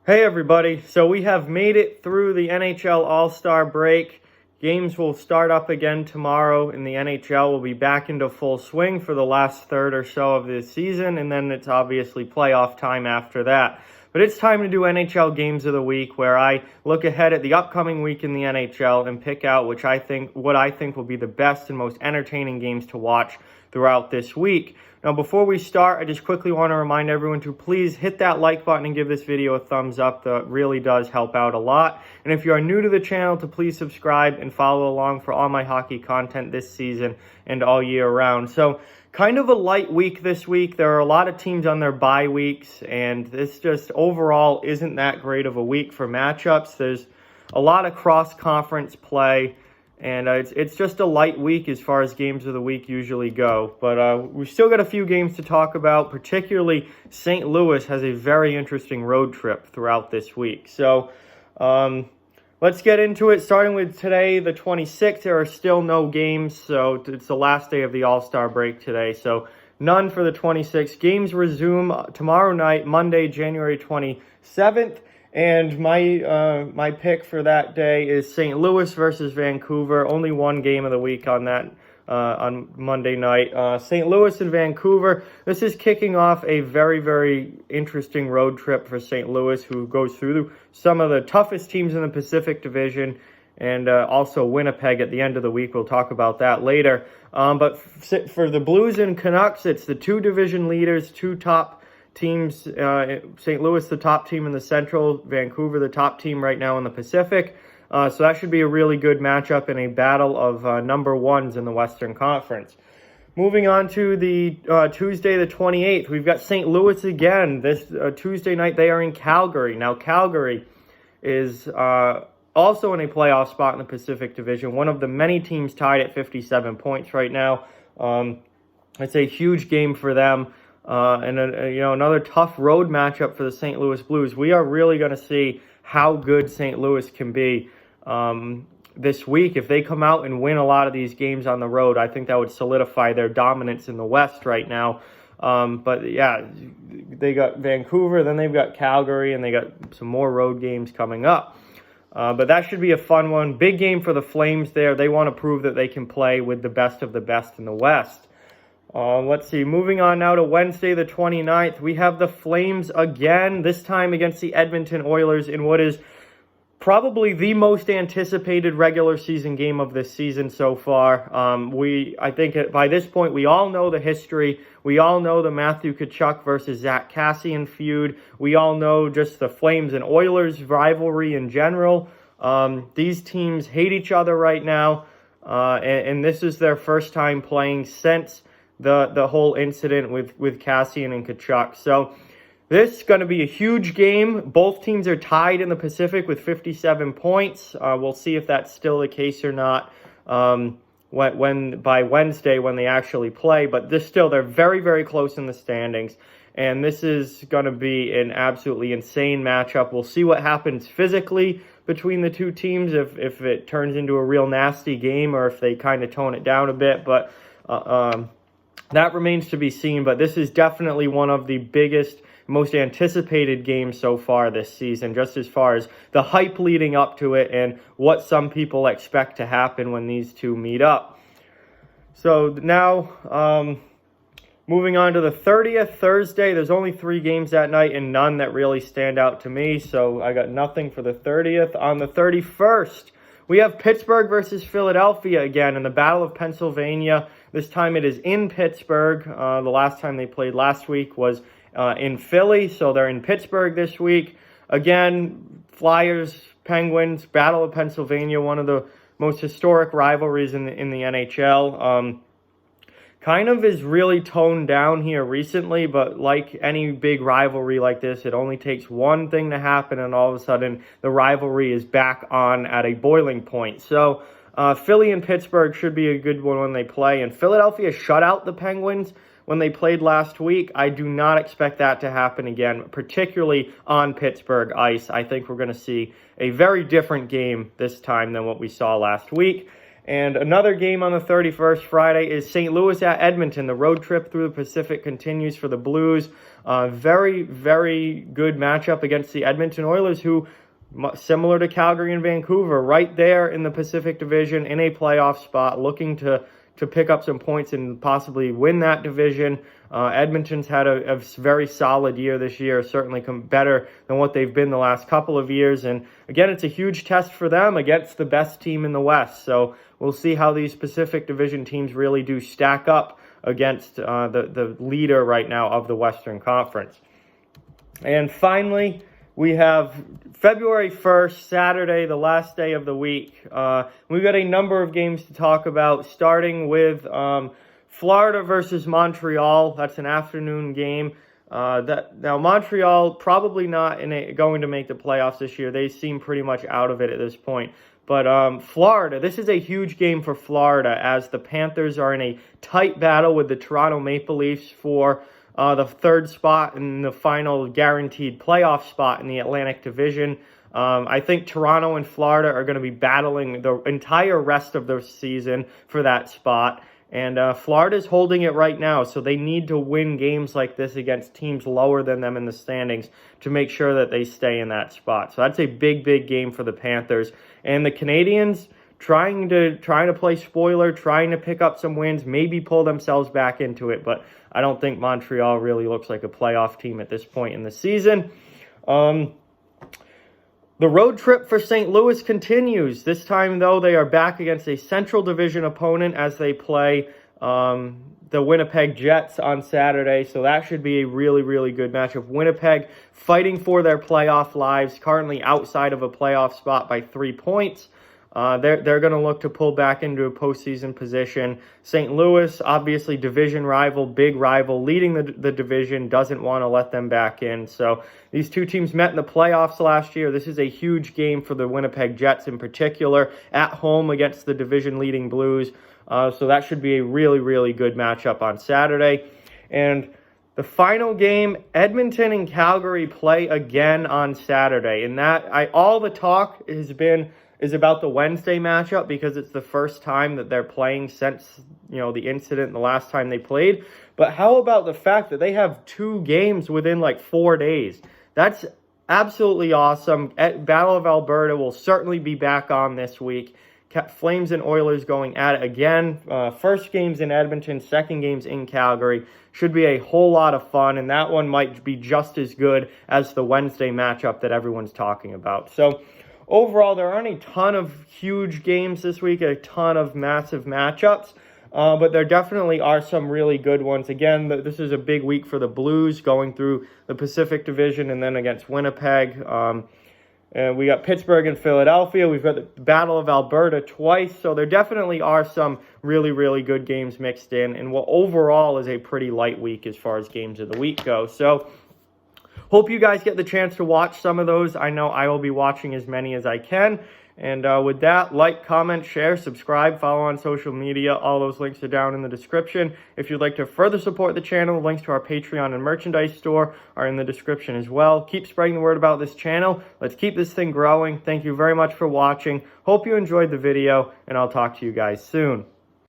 Hey everybody, so we have made it through the NHL All-Star break. Games will start up again tomorrow in the NHL. We'll be back into full swing for the last third or so of this season, and then it's obviously playoff time after that. But it's time to do NHL Games of the Week, where I look ahead at the upcoming week in the NHL and pick out what I think will be the best and most entertaining games to watch throughout this week. Now, before we start, I just quickly want to remind everyone to please hit that like button and give this video a thumbs up. That really does help out a lot. And if you are new to the channel, to please subscribe and follow along for all my hockey content this season and all year round. So, kind of a light week this week. There are a lot of teams on their bye weeks, and this just overall isn't that great of a week for matchups. There's a lot of cross-conference play. And it's just a light week as far as games of the week usually go. But we've still got a few games to talk about. Particularly, St. Louis has a very interesting road trip throughout this week. So let's get into it. Starting with today, the 26th, there are still no games. So it's the last day of the All-Star break today. So none for the 26th. Games resume tomorrow night, Monday, January 27th. And my pick for that day is St. Louis versus Vancouver. Only one game of the week on that on Monday night. St. Louis and Vancouver. This is kicking off a very, very interesting road trip for St. Louis, who goes through some of the toughest teams in the Pacific Division, and also Winnipeg at the end of the week. We'll talk about that later. But for the Blues and Canucks, it's the two division leaders, two top teams. St. Louis, the top team in the Central. Vancouver, the top team right now in the Pacific. So that should be a really good matchup in a battle of number ones in the Western Conference. Moving on to the Tuesday, the 28th, we've got St. Louis again. This Tuesday night, they are in Calgary. Now, Calgary is also in a playoff spot in the Pacific Division. One of the many teams tied at 57 points right now. It's a huge game for them. And another tough road matchup for the St. Louis Blues. We are really going to see how good St. Louis can be this week. If they come out and win a lot of these games on the road, I think that would solidify their dominance in the West right now. But yeah, they got Vancouver, then they've got Calgary, and they got some more road games coming up. But that should be a fun one. Big game for the Flames there. They want to prove that they can play with the best of the best in the West. Let's see, moving on now to Wednesday the 29th, we have the Flames again, this time against the Edmonton Oilers in what is probably the most anticipated regular season game of this season so far. I think by this point, we all know the history. We all know the Matthew Tkachuk versus Zach Kassian feud. We all know just the Flames and Oilers rivalry in general. These teams hate each other right now, and this is their first time playing since the whole incident with Kassian and Tkachuk. So this is going to be a huge game. Both teams are tied in the Pacific with 57 points. We'll see if that's still the case or not when by Wednesday when they actually play. But they're very, very close in the standings. And this is going to be an absolutely insane matchup. We'll see what happens physically between the two teams, if it turns into a real nasty game or if they kind of tone it down a bit. But that remains to be seen, but this is definitely one of the biggest, most anticipated games so far this season, just as far as the hype leading up to it and what some people expect to happen when these two meet up. So now, moving on to the 30th, Thursday, there's only 3 games that night and none that really stand out to me, so I got nothing for the 30th. On the 31st, we have Pittsburgh versus Philadelphia again in the Battle of Pennsylvania. This time it is in Pittsburgh. The last time they played last week was in Philly, so they're in Pittsburgh this week. Again, Flyers, Penguins, Battle of Pennsylvania, one of the most historic rivalries in the NHL. Kind of is really toned down here recently, but like any big rivalry like this, it only takes one thing to happen and all of a sudden the rivalry is back on at a boiling point. So Philly and Pittsburgh should be a good one when they play, and Philadelphia shut out the Penguins when they played last week. I do not expect that to happen again, particularly on Pittsburgh ice. I think we're going to see a very different game this time than what we saw last week. And another game on the 31st, Friday, is St. Louis at Edmonton. The road trip through the Pacific continues for the Blues. Very, very good matchup against the Edmonton Oilers, who, similar to Calgary and Vancouver, right there in the Pacific Division in a playoff spot, looking to pick up some points and possibly win that division. Edmonton's had a very solid year this year, certainly better than what they've been the last couple of years. And again, it's a huge test for them against the best team in the West. So we'll see how these Pacific Division teams really do stack up against the leader right now of the Western Conference. And finally, we have February 1st, Saturday, the last day of the week. We've got a number of games to talk about, starting with Florida versus Montreal. That's an afternoon game. Now, Montreal probably not going to make the playoffs this year. They seem pretty much out of it at this point. But Florida, this is a huge game for Florida, as the Panthers are in a tight battle with the Toronto Maple Leafs for the third spot and the final guaranteed playoff spot in the Atlantic Division. I think Toronto and Florida are going to be battling the entire rest of the season for that spot. And Florida's holding it right now, so they need to win games like this against teams lower than them in the standings to make sure that they stay in that spot. So that's a big, big game for the Panthers. And the Canadians trying to play spoiler, trying to pick up some wins, maybe pull themselves back into it. But I don't think Montreal really looks like a playoff team at this point in the season. The road trip for St. Louis continues. This time, though, they are back against a Central Division opponent as they play the Winnipeg Jets on Saturday. So that should be a really, really good matchup. Winnipeg fighting for their playoff lives, currently outside of a playoff spot by 3 points. They're going to look to pull back into a postseason position. St. Louis, obviously division rival, big rival, leading the division, doesn't want to let them back in. So these two teams met in the playoffs last year. This is a huge game for the Winnipeg Jets in particular, at home against the division-leading Blues. So that should be a really, really good matchup on Saturday. And the final game, Edmonton and Calgary play again on Saturday. And all the talk is about the Wednesday matchup, because it's the first time that they're playing since, the incident the last time they played. But how about the fact that they have 2 games within like 4 days? That's absolutely awesome. Battle of Alberta will certainly be back on this week. Flames and Oilers going at it again. First game's in Edmonton, second game's in Calgary. Should be a whole lot of fun, and that one might be just as good as the Wednesday matchup that everyone's talking about. So overall, there aren't a ton of huge games this week, a ton of massive matchups, but there definitely are some really good ones. Again, this is a big week for the Blues, going through the Pacific Division and then against Winnipeg. And we got Pittsburgh and Philadelphia. We've got the Battle of Alberta twice. So there definitely are some really, really good games mixed in. And what overall is a pretty light week as far as games of the week go. So hope you guys get the chance to watch some of those. I know I will be watching as many as I can. And with that, like, comment, share, subscribe, follow on social media. All those links are down in the description. If you'd like to further support the channel, links to our Patreon and merchandise store are in the description as well. Keep spreading the word about this channel. Let's keep this thing growing. Thank you very much for watching. Hope you enjoyed the video, and I'll talk to you guys soon.